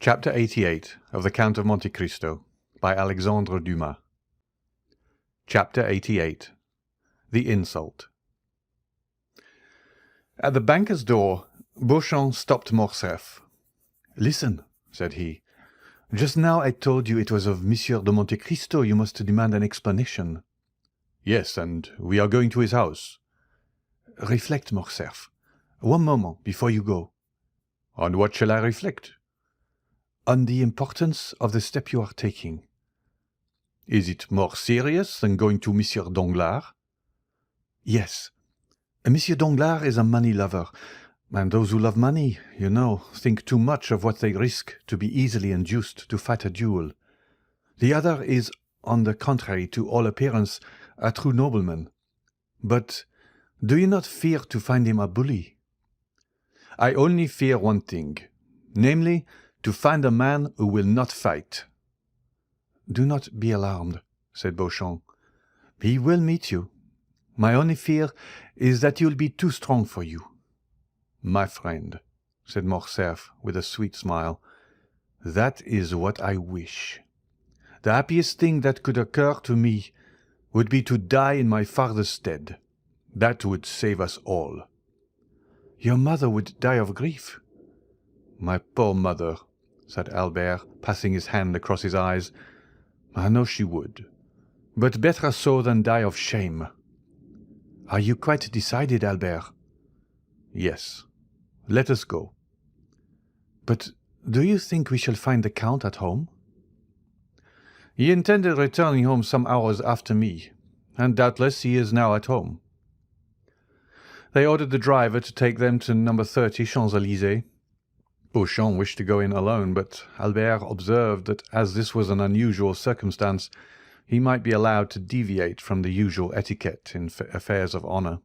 Chapter 88 of the Count of Monte Cristo by Alexandre Dumas. Chapter 88. The Insult. At the banker's door, Beauchamp stopped Morcerf. "Listen," said he. "Just now I told you it was of Monsieur de Monte Cristo you must demand an explanation." "Yes, and we are going to his house." "Reflect, Morcerf. One moment before you go." "On what shall I reflect?" "On the importance of the step you are taking." "Is it more serious than going to Monsieur Danglars?" "Yes. Monsieur Danglars is a money lover, and those who love money, you know, think too much of what they risk to be easily induced to fight a duel. The other is, on the contrary, to all appearance, a true nobleman. But do you not fear to find him a bully?" "I only fear one thing, namely, to find a man who will not fight." "Do not be alarmed," said Beauchamp. "He will meet you. My only fear is that he will be too strong for you." "My friend," said Morcerf with a sweet smile, "that is what I wish. The happiest thing that could occur to me would be to die in my father's stead. That would save us all." "Your mother would die of grief." "My poor mother," said Albert, passing his hand across his eyes. "I know she would, but better so than die of shame." "Are you quite decided, Albert?" "Yes. Let us go." "But do you think we shall find the Count at home?" "He intended returning home some hours after me, and doubtless he is now at home." They ordered the driver to take them to No. 30 Champs-Élysées. Beauchamp wished to go in alone, but Albert observed that as this was an unusual circumstance, he might be allowed to deviate from the usual etiquette in affairs of honour.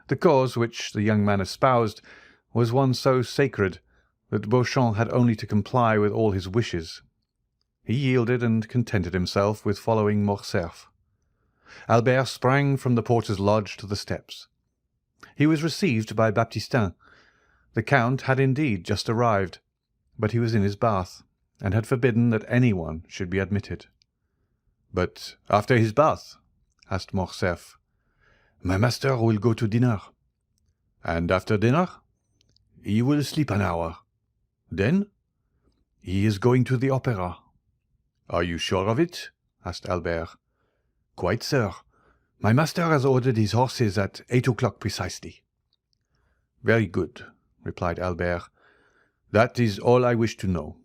The cause which the young man espoused was one so sacred that Beauchamp had only to comply with all his wishes. He yielded and contented himself with following Morcerf. Albert sprang from the porter's lodge to the steps. He was received by Baptistin. The Count had indeed just arrived, but he was in his bath, and had forbidden that anyone should be admitted. "But after his bath?" asked Morcerf. "My master will go to dinner." "And after dinner?" "He will sleep an hour." "Then?" "He is going to the opera." "Are you sure of it?" asked Albert. "Quite, sir. My master has ordered his horses at 8 o'clock precisely." "Very good," replied Albert. "That is all I wish to know."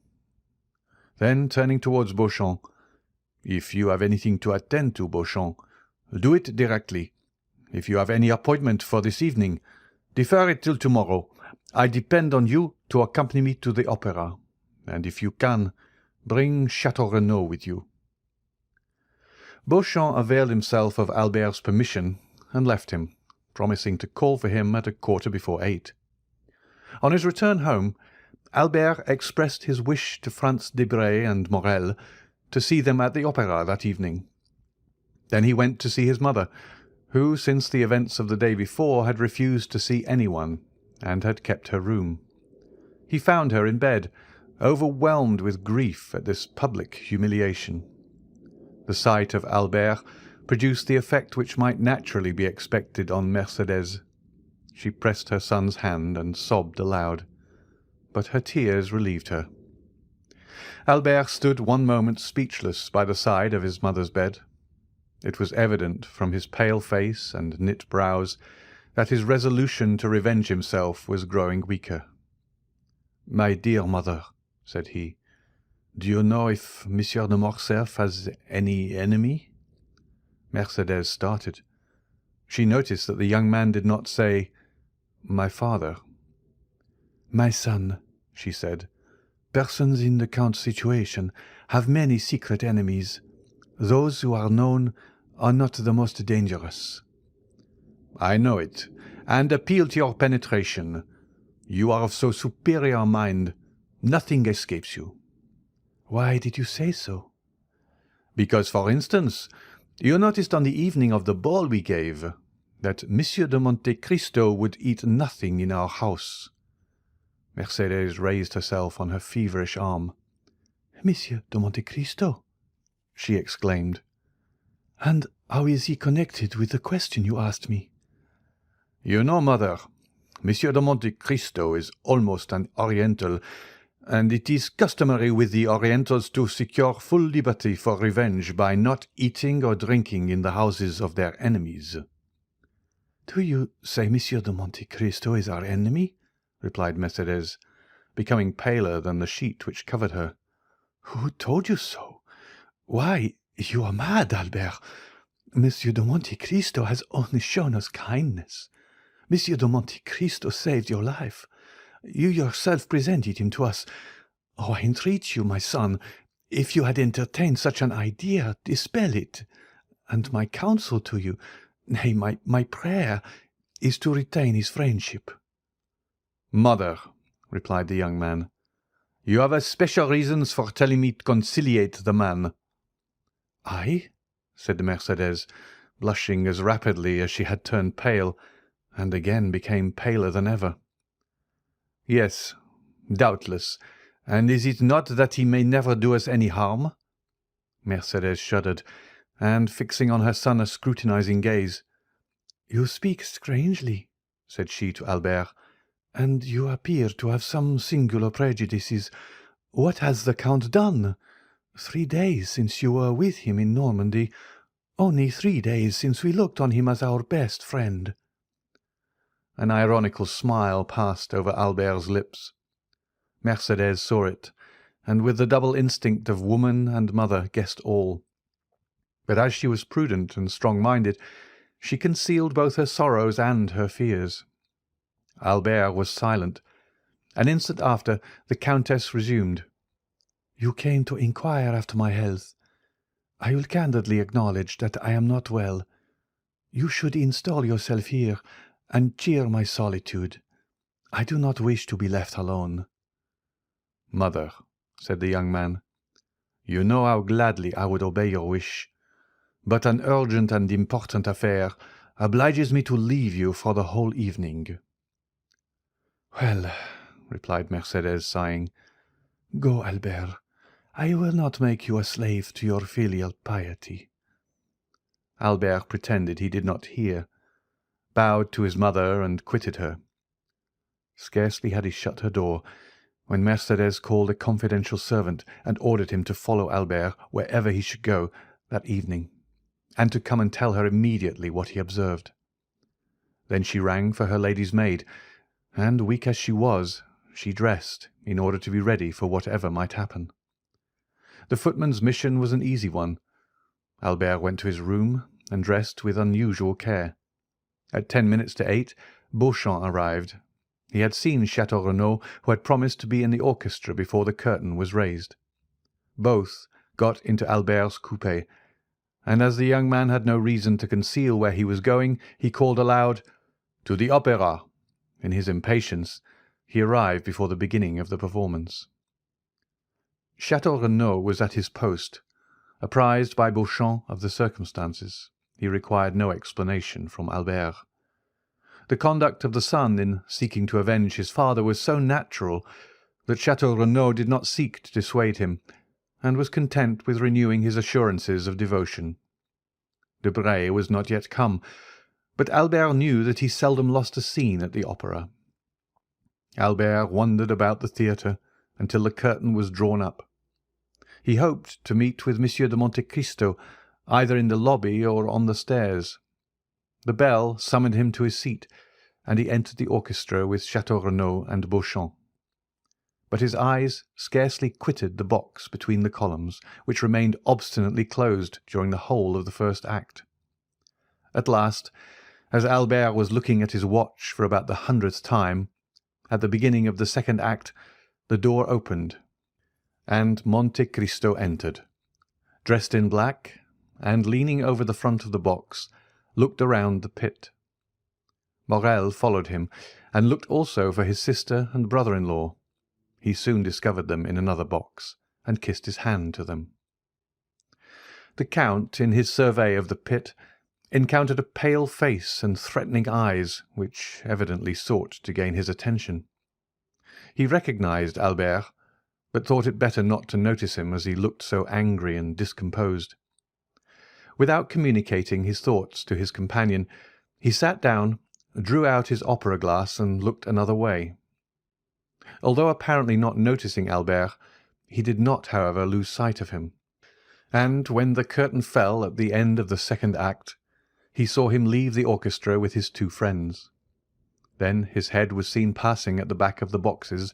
Then, turning towards Beauchamp, "If you have anything to attend to, Beauchamp, do it directly. If you have any appointment for this evening, defer it till tomorrow. I depend on you to accompany me to the opera, and if you can, bring Chateau Renaud with you." Beauchamp availed himself of Albert's permission and left him, promising to call for him at 8:15. On his return home, Albert expressed his wish to Franz Debray and Morel to see them at the opera that evening. Then he went to see his mother, who, since the events of the day before, had refused to see anyone, and had kept her room. He found her in bed, overwhelmed with grief at this public humiliation. The sight of Albert produced the effect which might naturally be expected on Mercédès. She pressed her son's hand and sobbed aloud, but her tears relieved her. Albert stood one moment speechless by the side of his mother's bed. It was evident from his pale face and knit brows that his resolution to revenge himself was growing weaker. "My dear mother," said he, "do you know if Monsieur de Morcerf has any enemy?" Mercédès started. She noticed that the young man did not say, "My father." "My son," she said, "persons in the Count's situation have many secret enemies. Those who are known are not the most dangerous." "I know it, and appeal to your penetration. You are of so superior a mind, nothing escapes you." "Why did you say so?" "Because, for instance, you noticed on the evening of the ball we gave that Monsieur de Monte Cristo would eat nothing in our house." Mercédès raised herself on her feverish arm. "Monsieur de Monte Cristo!" she exclaimed. "And how is he connected with the question you asked me?" "You know, mother, Monsieur de Monte Cristo is almost an Oriental, and it is customary with the Orientals to secure full liberty for revenge by not eating or drinking in the houses of their enemies." "Do you say Monsieur de Monte Cristo is our enemy?" replied Mercédès, becoming paler than the sheet which covered her. "Who told you so? Why, you are mad, Albert. Monsieur de Monte Cristo has only shown us kindness. Monsieur de Monte Cristo saved your life. You yourself presented him to us. Oh, I entreat you, my son, if you had entertained such an idea, dispel it. And my counsel to you, nay, my prayer, is to retain his friendship." "Mother," replied the young man, "you have especial reasons for telling me to conciliate the man." "I?" said Mercédès, blushing as rapidly as she had turned pale, and again became paler than ever. "Yes, doubtless. And is it not that he may never do us any harm?" Mercédès shuddered, and fixing on her son a scrutinizing gaze. "You speak strangely," said she to Albert, "and you appear to have some singular prejudices. What has the Count done? 3 days since you were with him in Normandy. Only 3 days since we looked on him as our best friend." An ironical smile passed over Albert's lips. Mercédès saw it, and with the double instinct of woman and mother guessed all. But as she was prudent and strong-minded, she concealed both her sorrows and her fears. Albert was silent. An instant after, the Countess resumed. "You came to inquire after my health. I will candidly acknowledge that I am not well. You should install yourself here and cheer my solitude. I do not wish to be left alone." "Mother," said the young man, "you know how gladly I would obey your wish, but an urgent and important affair obliges me to leave you for the whole evening." "Well," replied Mercédès, sighing, "go, Albert. I will not make you a slave to your filial piety." Albert pretended he did not hear, bowed to his mother, and quitted her. Scarcely had he shut her door when Mercédès called a confidential servant and ordered him to follow Albert wherever he should go that evening, and to come and tell her immediately what he observed. Then she rang for her lady's maid, and, weak as she was, she dressed in order to be ready for whatever might happen. The footman's mission was an easy one. Albert went to his room and dressed with unusual care. At 10 minutes to 8, Beauchamp arrived. He had seen Château Renaud, who had promised to be in the orchestra before the curtain was raised. Both got into Albert's coupé, and as the young man had no reason to conceal where he was going, he called aloud, "To the opera!" In his impatience, he arrived before the beginning of the performance. Château Renaud was at his post. Apprised by Beauchamp of the circumstances, he required no explanation from Albert. The conduct of the son in seeking to avenge his father was so natural that Château Renaud did not seek to dissuade him, and was content with renewing his assurances of devotion. Debray was not yet come, but Albert knew that he seldom lost a scene at the opera. Albert wandered about the theatre until the curtain was drawn up. He hoped to meet with Monsieur de Monte-Cristo either in the lobby or on the stairs. The bell summoned him to his seat, and he entered the orchestra with Château Renaud and Beauchamp. But his eyes scarcely quitted the box between the columns, which remained obstinately closed during the whole of the first act. At last, as Albert was looking at his watch for about the 100th time, at the beginning of the second act, the door opened, and Monte Cristo entered, dressed in black, and leaning over the front of the box, looked around the pit. Morrel followed him, and looked also for his sister and brother-in-law. He soon discovered them in another box, and kissed his hand to them. The Count, in his survey of the pit, encountered a pale face and threatening eyes, which evidently sought to gain his attention. He recognised Albert, but thought it better not to notice him as he looked so angry and discomposed. Without communicating his thoughts to his companion, he sat down, drew out his opera-glass, and looked another way. Although apparently not noticing Albert, he did not, however, lose sight of him, and when the curtain fell at the end of the second act, he saw him leave the orchestra with his two friends. Then his head was seen passing at the back of the boxes,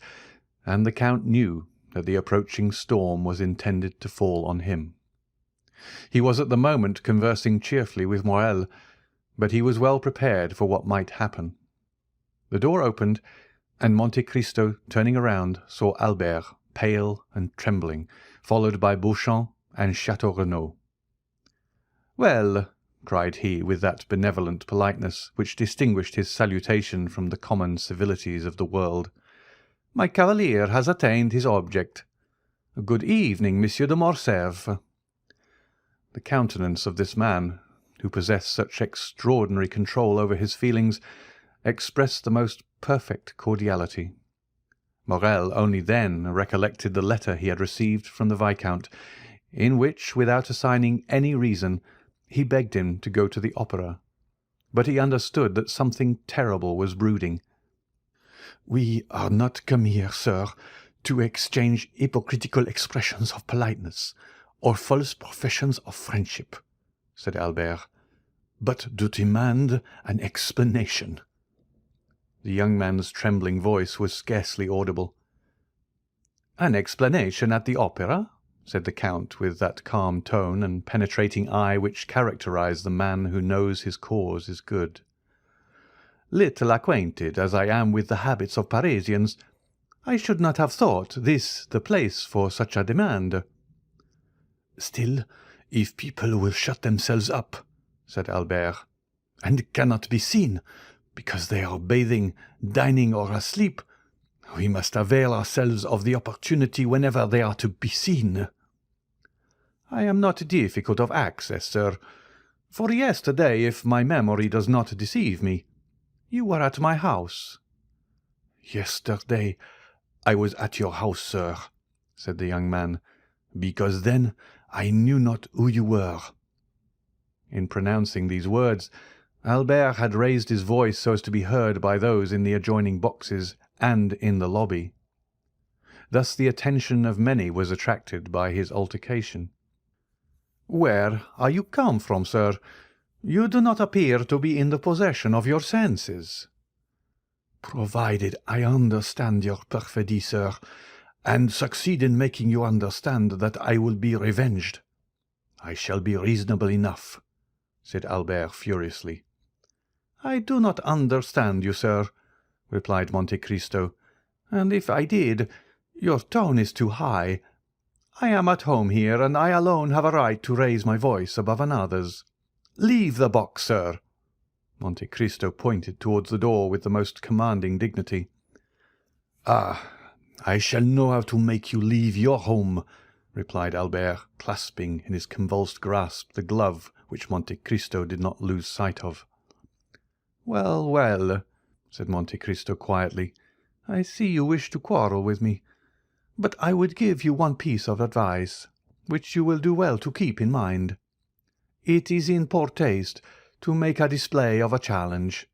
and the Count knew that the approaching storm was intended to fall on him. He was at the moment conversing cheerfully with Morel, but he was well prepared for what might happen. The door opened, and Monte Cristo, turning around, saw Albert, pale and trembling, followed by Beauchamp and Château Renaud. "Well," cried he, with that benevolent politeness which distinguished his salutation from the common civilities of the world, "my cavalier has attained his object. Good evening, Monsieur de Morcerf." The countenance of this man, who possessed such extraordinary control over his feelings, expressed the most perfect cordiality. Morel only then recollected the letter he had received from the Viscount, in which, without assigning any reason, he begged him to go to the opera. But he understood that something terrible was brooding. "We are not come here, sir, to exchange hypocritical expressions of politeness or false professions of friendship," said Albert, "but to demand an explanation." The young man's trembling voice was scarcely audible. "An explanation at the opera?" said the Count, with that calm tone and penetrating eye which characterise the man who knows his cause is good. "Little acquainted as I am with the habits of Parisians, I should not have thought this the place for such a demand." "Still, if people will shut themselves up," said Albert, "and cannot be seen, because they are bathing, dining, or asleep, we must avail ourselves of the opportunity whenever they are to be seen." "I am not difficult of access, sir, for yesterday, if my memory does not deceive me, you were at my house." "Yesterday I was at your house, sir," said the young man, "because then I knew not who you were." In pronouncing these words, Albert had raised his voice so as to be heard by those in the adjoining boxes and in the lobby. Thus the attention of many was attracted by his altercation. "Where are you come from, sir? You do not appear to be in the possession of your senses." "Provided I understand your perfidy, sir, and succeed in making you understand that I will be revenged, I shall be reasonable enough," said Albert furiously. "I do not understand you, sir," replied Monte Cristo, "and if I did, your tone is too high. I am at home here, and I alone have a right to raise my voice above another's. Leave the box, sir." Monte Cristo pointed towards the door with the most commanding dignity. "Ah, I shall know how to make you leave your home," replied Albert, clasping in his convulsed grasp the glove which Monte Cristo did not lose sight of. "Well, well," said Monte Cristo quietly, "I see you wish to quarrel with me, but I would give you one piece of advice, which you will do well to keep in mind. It is in poor taste to make a display of a challenge.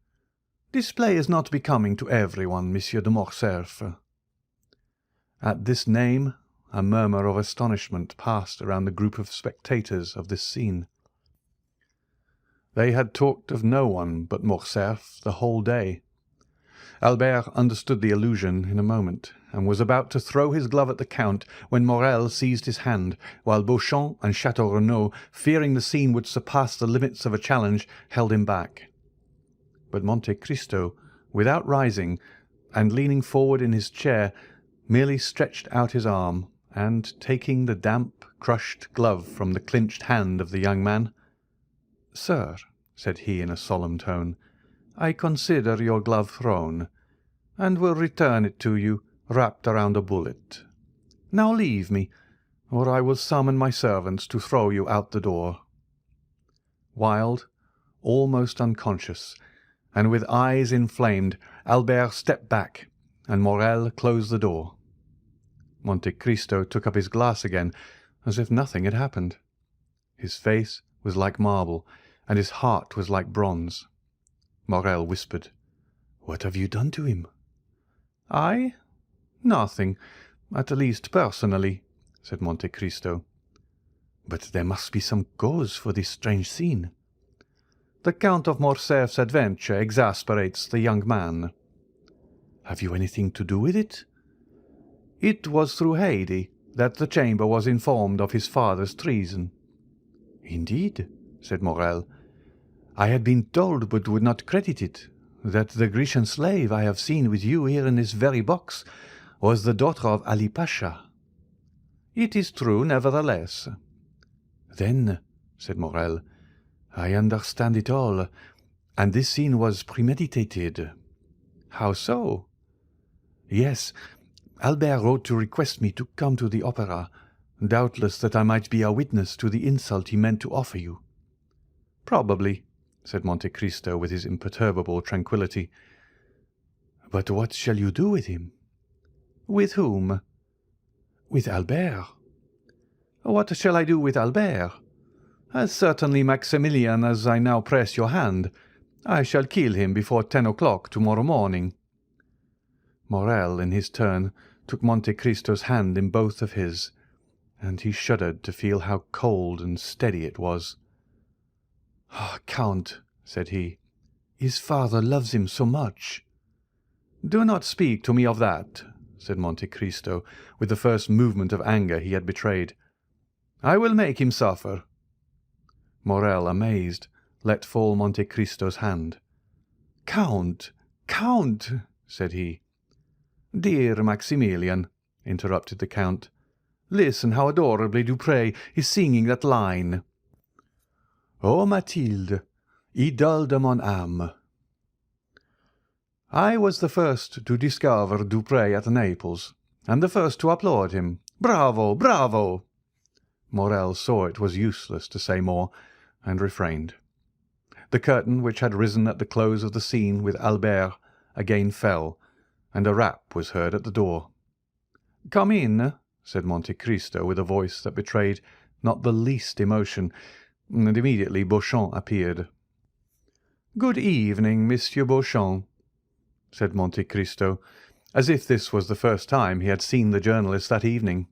Display is not becoming to everyone, Monsieur de Morcerf." At this name a murmur of astonishment passed around the group of spectators of this scene. They had talked of no one but Morcerf the whole day. Albert understood the allusion in a moment, and was about to throw his glove at the Count when Morel seized his hand, while Beauchamp and Château Renaud, fearing the scene would surpass the limits of a challenge, held him back. But Monte Cristo, without rising, and leaning forward in his chair, merely stretched out his arm, and, taking the damp, crushed glove from the clinched hand of the young man, "Sir," said he in a solemn tone, "I consider your glove thrown, and will return it to you wrapped around a bullet. Now leave me, or I will summon my servants to throw you out the door." Wild, almost unconscious, and with eyes inflamed, Albert stepped back, and Morrel closed the door. Monte Cristo took up his glass again, as if nothing had happened. His face was like marble, and his heart was like bronze. Morrel whispered, "What have you done to him?" "I? Nothing, at least personally," said Monte Cristo. "But there must be some cause for this strange scene." "The Count of Morcerf's adventure exasperates the young man." "Have you anything to do with it?" "It was through Haydée that the Chamber was informed of his father's treason." "Indeed," said Morrel. "I had been told, but would not credit it, that the Grecian slave I have seen with you here in this very box was the daughter of Ali Pasha." "It is true, nevertheless." "Then," said Morrel, "I understand it all, and this scene was premeditated." "How so?" "Yes, Albert wrote to request me to come to the opera, doubtless that I might be a witness to the insult he meant to offer you." "Probably," said Monte Cristo with his imperturbable tranquillity. "But what shall you do with him?" "With whom?" "With Albert." "What shall I do with Albert? As certainly, Maximilian, as I now press your hand. I shall kill him before 10 o'clock tomorrow morning." Morrel, in his turn, took Monte Cristo's hand in both of his, and he shuddered to feel how cold and steady it was. "Ah, Count," said he, "his father loves him so much." "Do not speak to me of that," said Monte Cristo, with the first movement of anger he had betrayed. "I will make him suffer." Morrel, amazed, let fall Monte Cristo's hand. "Count, Count!" said he. "Dear Maximilian," interrupted the Count, "listen how adorably Dupré is singing that line: "'O Mathilde, idole de mon âme.' I was the first to discover Dupré at Naples, and the first to applaud him. Bravo! Bravo!" Morrel saw it was useless to say more, and refrained. The curtain, which had risen at the close of the scene with Albert, again fell, and a rap was heard at the door. "Come in," said Monte Cristo with a voice that betrayed not the least emotion, and immediately Beauchamp appeared. "Good evening, Monsieur Beauchamp," said Monte Cristo, as if this was the first time he had seen the journalist that evening.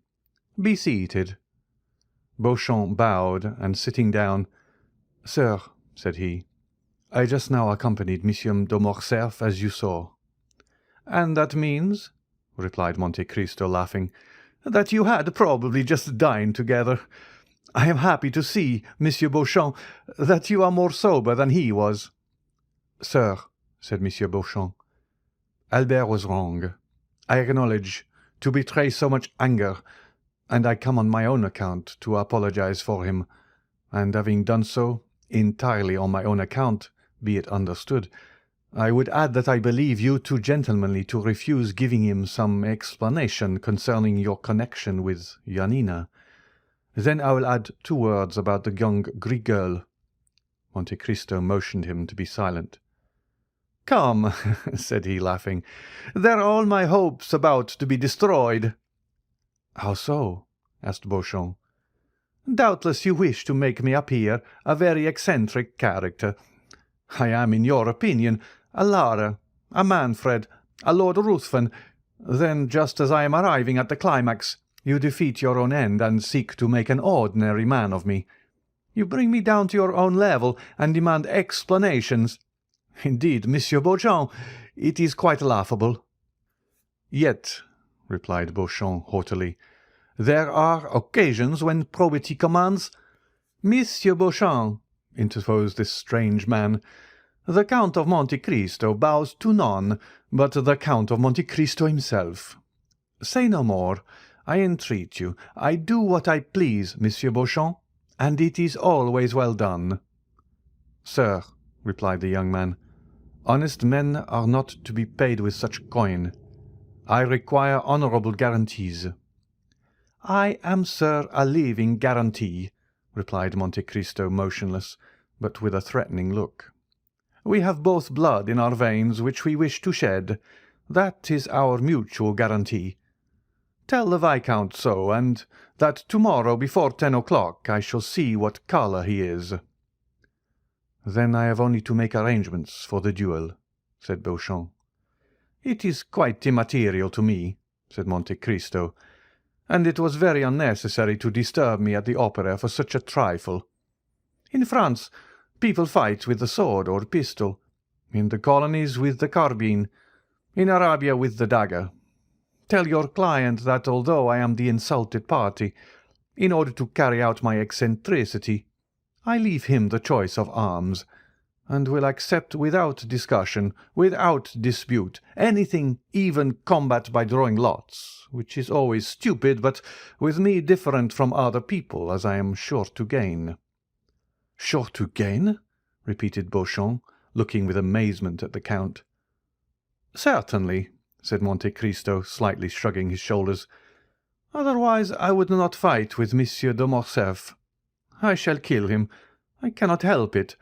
"Be seated." Beauchamp bowed, and sitting down, "Sir," said he, "I just now accompanied Monsieur de Morcerf, as you saw." "And that means," replied Monte Cristo, laughing, "that you had probably just dined together. I am happy to see, Monsieur Beauchamp, that you are more sober than he was." "Sir," said Monsieur Beauchamp, "Albert was wrong, I acknowledge, to betray so much anger, and I come on my own account to apologize for him, and having done so, entirely on my own account, be it understood, I would add that I believe you too gentlemanly to refuse giving him some explanation concerning your connection with Janina. Then I will add 2 words about the young Greek girl." Monte Cristo motioned him to be silent. "Come," said he, laughing, "there are all my hopes about to be destroyed." "How so?" asked Beauchamp. "Doubtless you wish to make me appear a very eccentric character. I am, in your opinion, a Lara, a Manfred, a Lord Ruthven. Then, just as I am arriving at the climax, you defeat your own end and seek to make an ordinary man of me. You bring me down to your own level and demand explanations. Indeed, Monsieur Beauchamp, it is quite laughable." "Yet," replied Beauchamp haughtily, "there are occasions when probity commands—" "Monsieur Beauchamp," interposed this strange man, "the Count of Monte Cristo bows to none but the Count of Monte Cristo himself. Say no more, I entreat you. I do what I please, Monsieur Beauchamp, and it is always well done." "Sir," replied the young man, "honest men are not to be paid with such coin. I require honourable guarantees." "I am, sir, a living guarantee," replied Monte Cristo, motionless, but with a threatening look. "We have both blood in our veins which we wish to shed. That is our mutual guarantee. Tell the Viscount so, and that tomorrow before 10 o'clock I shall see what colour he is." "Then I have only to make arrangements for the duel," said Beauchamp. "It is quite immaterial to me," said Monte Cristo, "and it was very unnecessary to disturb me at the opera for such a trifle. In France people fight with the sword or pistol, in the colonies with the carbine, in Arabia with the dagger. Tell your client that although I am the insulted party, in order to carry out my eccentricity, I leave him the choice of arms, and will accept without discussion, without dispute, anything, even combat by drawing lots, which is always stupid, but with me different from other people, as I am sure to gain." "Sure to gain?" repeated Beauchamp, looking with amazement at the Count. "Certainly," said Monte Cristo, slightly shrugging his shoulders. "Otherwise I would not fight with Monsieur de Morcerf. I shall kill him. I cannot help it.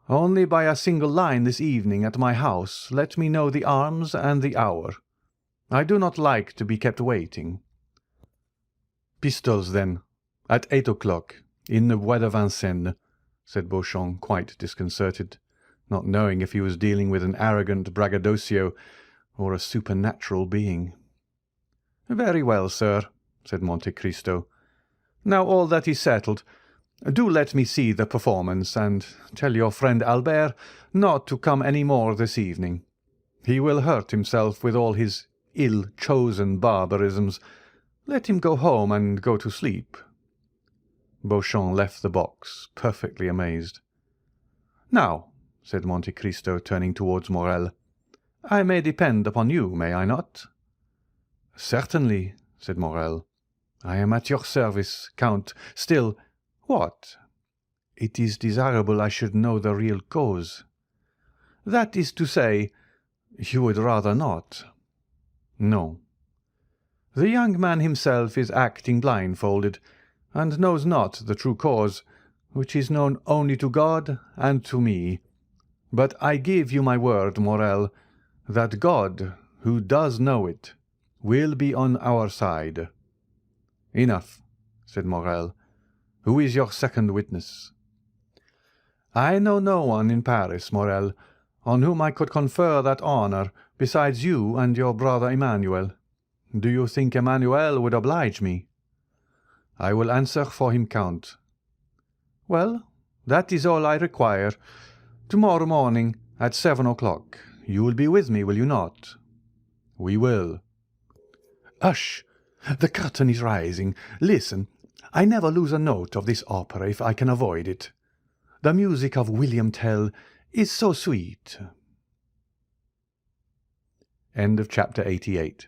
Only by a single line this evening at my house let me know the arms and the hour. I do not like to be kept waiting." "Pistols, then, at 8 o'clock, in the Bois de Vincennes," said Beauchamp, quite disconcerted, not knowing if he was dealing with an arrogant braggadocio or a supernatural being. "Very well, sir," said Monte Cristo. "Now all that is settled. Do let me see the performance, and tell your friend Albert not to come any more this evening. He will hurt himself with all his ill-chosen barbarisms. Let him go home and go to sleep." Beauchamp left the box, perfectly amazed. "Now," said Monte Cristo, turning towards Morrel, "I may depend upon you, may I not?" "Certainly," said Morrel. "I am at your service, Count. Still—" "What?" "It is desirable I should know the real cause." "That is to say, you would rather not?" "No." "The young man himself is acting blindfolded, and knows not the true cause, which is known only to God and to me. But I give you my word, Morrel, that God, who does know it, will be on our side." "Enough," said Morrel. "Who is your second witness?" "I know no one in Paris, Morrel, on whom I could confer that honour besides you and your brother Emmanuel. Do you think Emmanuel would oblige me?" "I will answer for him, Count." "Well, that is all I require. Tomorrow morning at 7 o'clock. You will be with me, will you not?" "We will." "Hush! The curtain is rising. Listen. I never lose a note of this opera if I can avoid it. The music of William Tell is so sweet. End of chapter 88.